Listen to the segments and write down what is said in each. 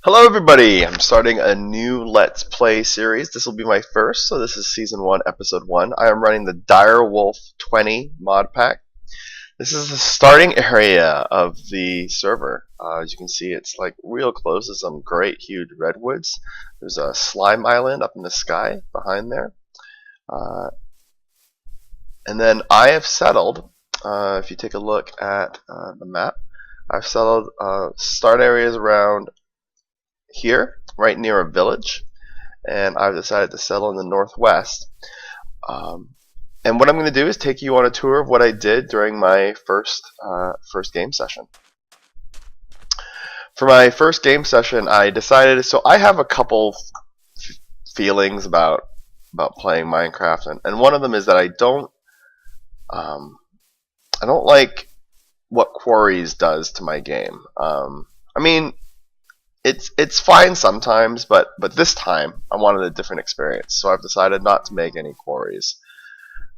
Hello everybody! I'm starting a new Let's Play series. This will be my first, so this is Season 1, Episode 1. I am running the dw20 mod pack. This is the starting area of the server. As you can see, it's like real close to some great huge redwoods. There's a slime island up in the sky behind there. And then I have settled, if you take a look at the map, I've settled start areas around here, right near a village, and I've decided to settle in the northwest. And what I'm going to do is take you on a tour of what I did during my first game session. For my first game session, I decided, so I have a couple feelings about playing Minecraft, and one of them is that I don't like what Quarries does to my game. I mean, it's fine sometimes, but this time I wanted a different experience, so I've decided not to make any quarries.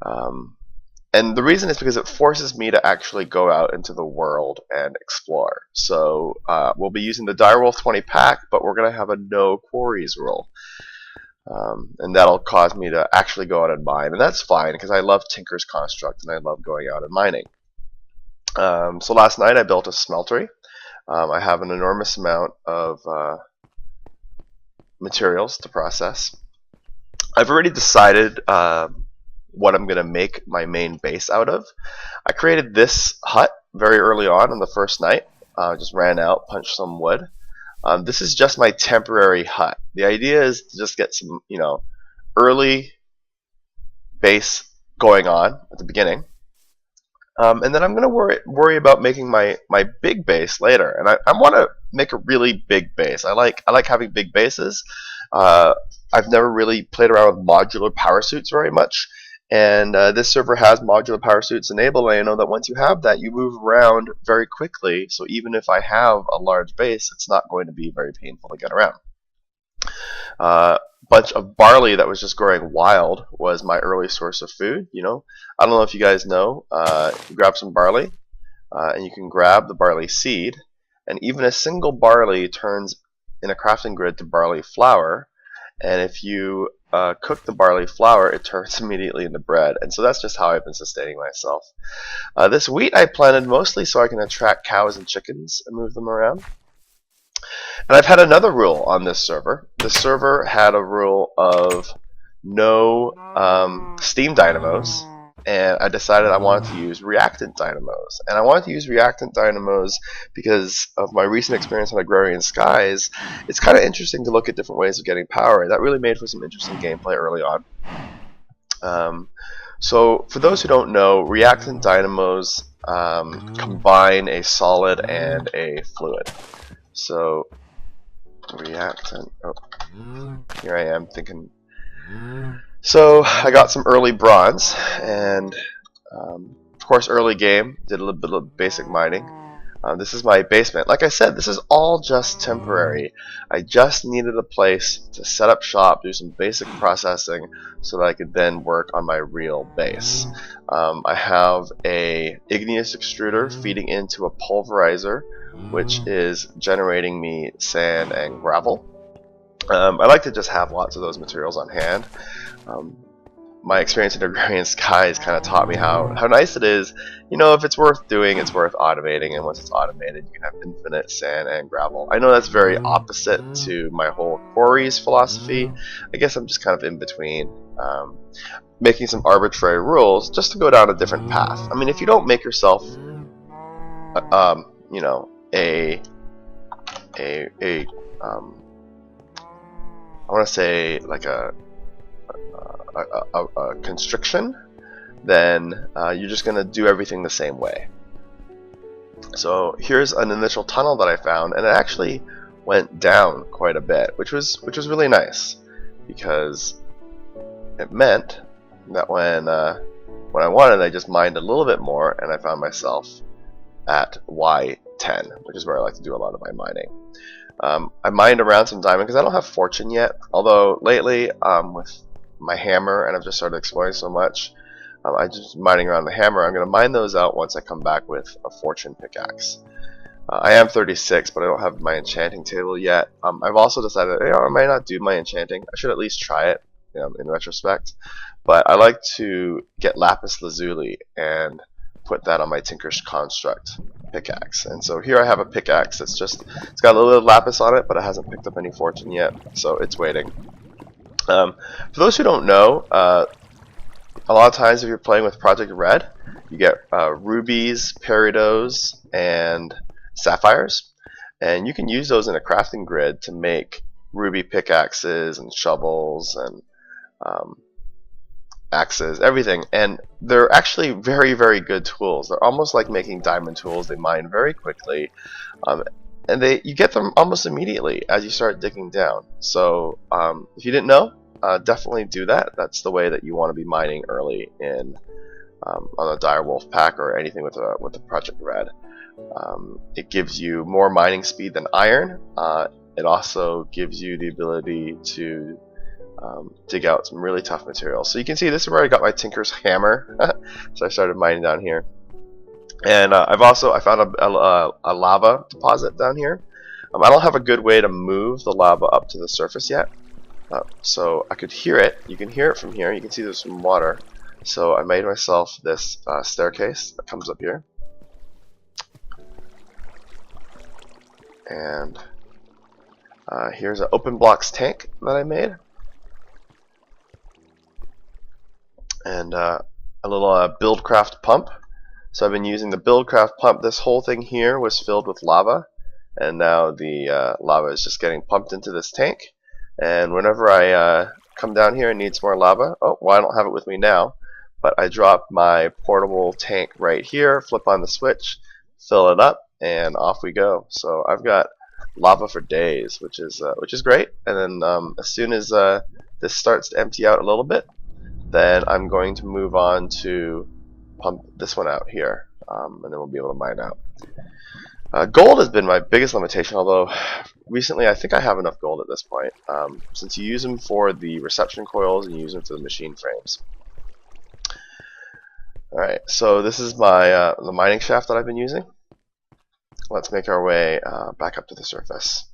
And the reason is because it forces me to actually go out into the world and explore. So we'll be using the dw20 pack, but we're going to have a no quarries rule. And that'll cause me to actually go out and mine, and that's fine because I love Tinker's Construct and I love going out and mining. So last night I built a smeltery. I have an enormous amount of materials to process. I've already decided what I'm going to make my main base out of. I created this hut very early on the first night. Just ran out, punched some wood. This is just my temporary hut. The idea is to just get some, early base going on at the beginning. And then I'm going to worry about making my big base later. And I want to make a really big base. I like having big bases. I've never really played around with modular power suits very much. And this server has modular power suits enabled. And I know that once you have that, you move around very quickly. So even if I have a large base, it's not going to be very painful to get around. Bunch of barley that was just growing wild was my early source of food. I don't know if you guys know, you grab some barley and you can grab the barley seed, and even a single barley turns in a crafting grid to barley flour, and if you cook the barley flour, it turns immediately into bread. And so that's just how I've been sustaining myself. This wheat I planted mostly so I can attract cows and chickens and move them around. And I've had another rule on this server. This server had a rule of no steam dynamos, and I decided I wanted to use reactant dynamos. And I wanted to use reactant dynamos because of my recent experience on Agrarian Skies. It's kind of interesting to look at different ways of getting power. That really made for some interesting gameplay early on. So for those who don't know, reactant dynamos combine a solid and a fluid. So reactant, here I am thinking. So I got some early bronze, and of course early game, did a little bit of basic mining. This is my basement. Like I said, this is all just temporary. I just needed a place to set up shop, do some basic processing, so that I could then work on my real base. I have a igneous extruder feeding into a pulverizer, which is generating me sand and gravel. I like to just have lots of those materials on hand. My experience in Agrarian Skies kind of taught me how nice it is. If it's worth doing, it's worth automating, and once it's automated, you can have infinite sand and gravel. I know that's very opposite to my whole quarries philosophy. I guess I'm just kind of in between, making some arbitrary rules just to go down a different path. I mean, if you don't make yourself, I want to say like a constriction, then you're just going to do everything the same way. So here's an initial tunnel that I found, and it actually went down quite a bit, which was really nice, because it meant that when I wanted, I just mined a little bit more, and I found myself at Y10, which is where I like to do a lot of my mining. I mined around some diamond because I don't have fortune yet, although lately with my hammer, and I've just started exploring so much, I'm just mining around the hammer. I'm going to mine those out once I come back with a fortune pickaxe. I am 36, but I don't have my enchanting table yet. I've also decided, I might not do my enchanting. I should at least try it, in retrospect. But I like to get lapis lazuli and put that on my Tinker's Construct pickaxe. And so here I have a pickaxe. It's got a little bit of lapis on it, but it hasn't picked up any fortune yet, so it's waiting. For those who don't know, a lot of times if you're playing with Project Red, you get rubies, peridots, and sapphires, and you can use those in a crafting grid to make ruby pickaxes and shovels and axes, everything. And they're actually very, very good tools. They're almost like making diamond tools. They mine very quickly, and you get them almost immediately as you start digging down. So if you didn't know, definitely do that. That's the way that you want to be mining early in on a direwolf pack or anything with a Project Red. It gives you more mining speed than iron. It also gives you the ability to dig out some really tough materials. So you can see this is where I got my Tinker's Hammer. So I started mining down here, and I found a lava deposit down here. I don't have a good way to move the lava up to the surface yet, so I could hear it. You can hear it from here. You can see there's some water. So I made myself this staircase that comes up here, and here's an open blocks tank that I made, and a little buildcraft pump. So I've been using the buildcraft pump. This whole thing here was filled with lava, and now the lava is just getting pumped into this tank. And whenever I come down here and need some more lava, I don't have it with me now, but I drop my portable tank right here, flip on the switch, fill it up, and off we go. So I've got lava for days, which is great. And then as soon as this starts to empty out a little bit, then I'm going to move on to pump this one out here, and then we'll be able to mine out. Gold has been my biggest limitation, although recently I think I have enough gold at this point, since you use them for the reception coils and you use them for the machine frames. Alright, so this is my the mining shaft that I've been using. Let's make our way back up to the surface.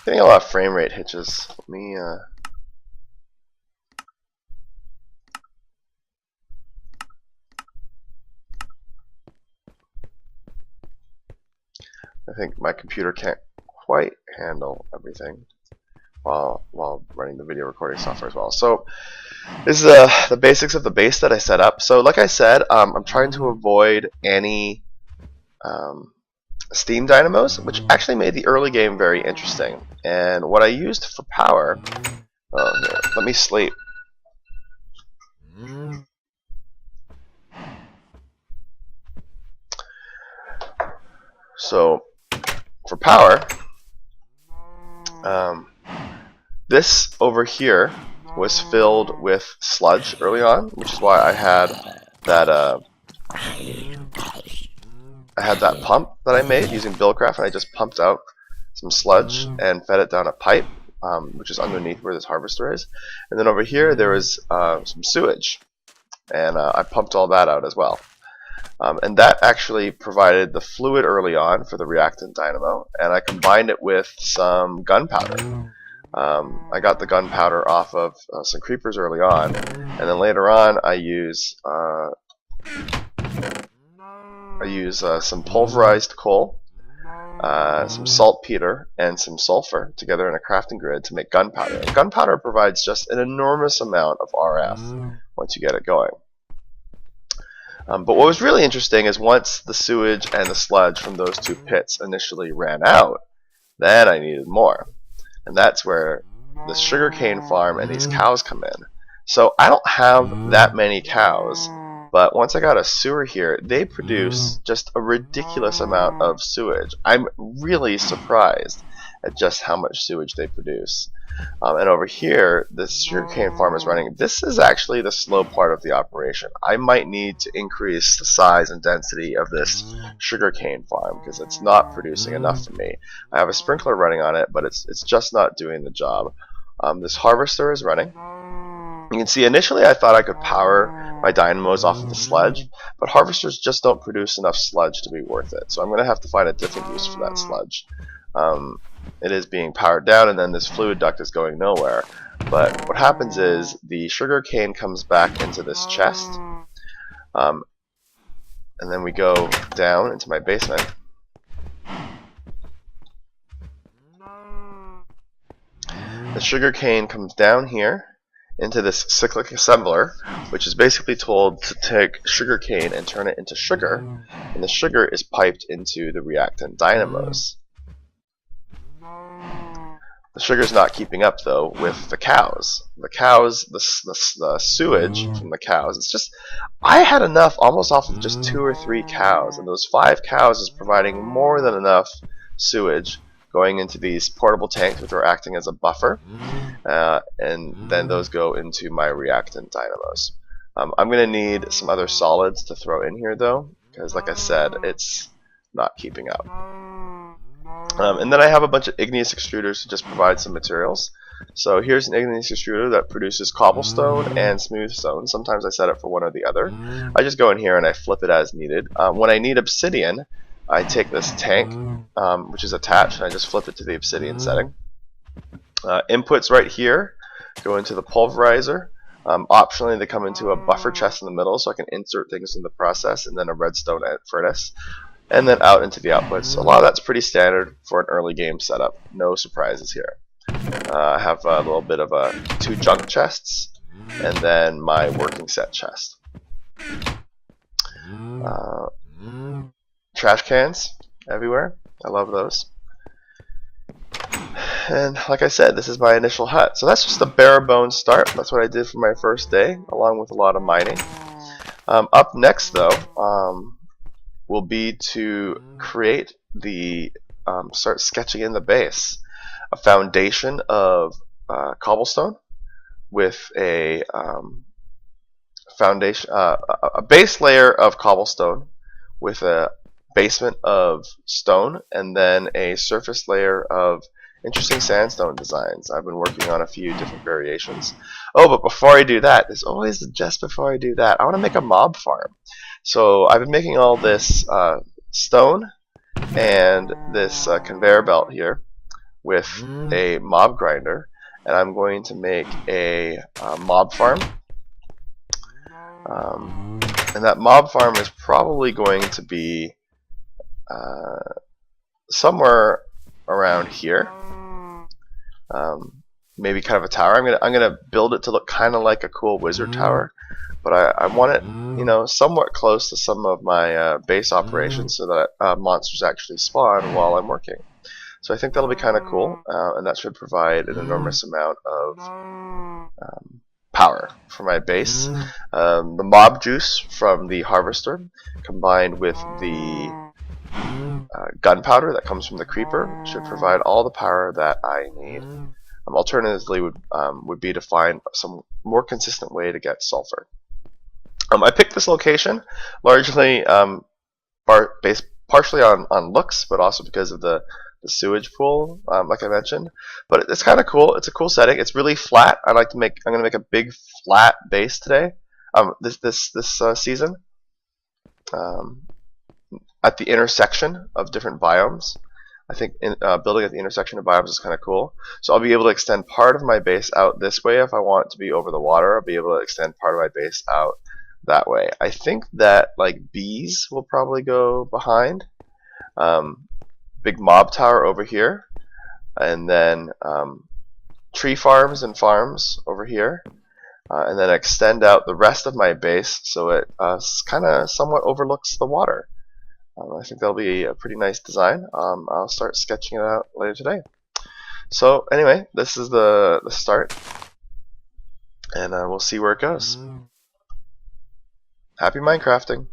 Getting a lot of frame rate hitches. Let me I think my computer can't quite handle everything while running the video recording software as well. So this is the basics of the base that I set up. So like I said, I'm trying to avoid any steam dynamos, which actually made the early game very interesting. And what I used for power, here, let me sleep. So for power, this over here was filled with sludge early on, which is why I had that pump that I made using Buildcraft, and I just pumped out some sludge and fed it down a pipe, which is underneath where this harvester is. And then over here there was some sewage, and I pumped all that out as well. And that actually provided the fluid early on for the Reactant Dynamo, and I combined it with some gunpowder. I got the gunpowder off of some creepers early on, and then later on I use some pulverized coal, some saltpeter, and some sulfur together in a crafting grid to make gunpowder. And gunpowder provides just an enormous amount of RF once you get it going. But what was really interesting is once the sewage and the sludge from those two pits initially ran out, then I needed more. And that's where the sugarcane farm and these cows come in. So I don't have that many cows, but once I got a sewer here, they produce just a ridiculous amount of sewage. I'm really surprised at just how much sewage they produce. And over here, the sugarcane farm is running. This is actually the slow part of the operation. I might need to increase the size and density of this sugarcane farm because it's not producing enough for me. I have a sprinkler running on it, but it's just not doing the job. this harvester is running. You can see initially I thought I could power my dynamos off of the sludge, but harvesters just don't produce enough sludge to be worth it. So I'm going to have to find a different use for that sludge. It is being powered down, and then this fluid duct is going nowhere. But what happens is the sugar cane comes back into this chest, and then we go down into my basement. The sugar cane comes down here into this cyclic assembler, which is basically told to take sugar cane and turn it into sugar, and the sugar is piped into the reactant dynamos. The sugar's not keeping up though with the cows. The sewage from the cows. It's just, I had enough almost off of just 2 or 3 cows, and those 5 cows is providing more than enough sewage going into these portable tanks, which are acting as a buffer, and then those go into my reactant dynamos. I'm going to need some other solids to throw in here though, because like I said, it's not keeping up. And then I have a bunch of igneous extruders to just provide some materials. So here's an igneous extruder that produces cobblestone and smooth stone. Sometimes I set it for one or the other. I just go in here and I flip it as needed. When I need obsidian, I take this tank, which is attached, and I just flip it to the obsidian setting. Inputs right here go into the pulverizer. Optionally, they come into a buffer chest in the middle, so I can insert things in the process, and then a redstone furnace, and then out into the outputs. A lot of that's pretty standard for an early game setup. No surprises here. I have a little bit of 2 junk chests, and then my working set chest. Trash cans everywhere. I love those. And like I said, this is my initial hut. So that's just a bare bones start. That's what I did for my first day, along with a lot of mining. Up next, though, will be to create the start sketching in the base. A foundation of cobblestone with a a base layer of cobblestone with a basement of stone, and then a surface layer of interesting sandstone designs. I've been working on a few different variations. Oh, but before I do that, there's always just before I do that, I want to make a mob farm. So I've been making all this stone and this conveyor belt here with a mob grinder, and I'm going to make a mob farm. And that mob farm is probably going to be somewhere around here. Maybe kind of a tower. I'm gonna build it to look kind of like a cool wizard tower, but I want it, you know, somewhat close to some of my base operations, so that monsters actually spawn while I'm working. So I think that'll be kind of cool, and that should provide an enormous amount of power for my base. The mob juice from the harvester combined with the gunpowder that comes from the creeper should provide all the power that I need. Alternatively, would be to find some more consistent way to get sulfur. I picked this location largely based partially on looks, but also because of the sewage pool, like I mentioned. But it's kind of cool. It's a cool setting. It's really flat. I'm going to make a big flat base today. This season. At the intersection of different biomes. I think building at the intersection of biomes is kind of cool. So I'll be able to extend part of my base out this way if I want it to be over the water. I'll be able to extend part of my base out that way. I think that like bees will probably go behind. Big mob tower over here, and then tree farms and farms over here, and then extend out the rest of my base so it kind of somewhat overlooks the water. I think that'll be a pretty nice design. I'll start sketching it out later today. So anyway, this is the start, and we'll see where it goes. Happy Minecrafting!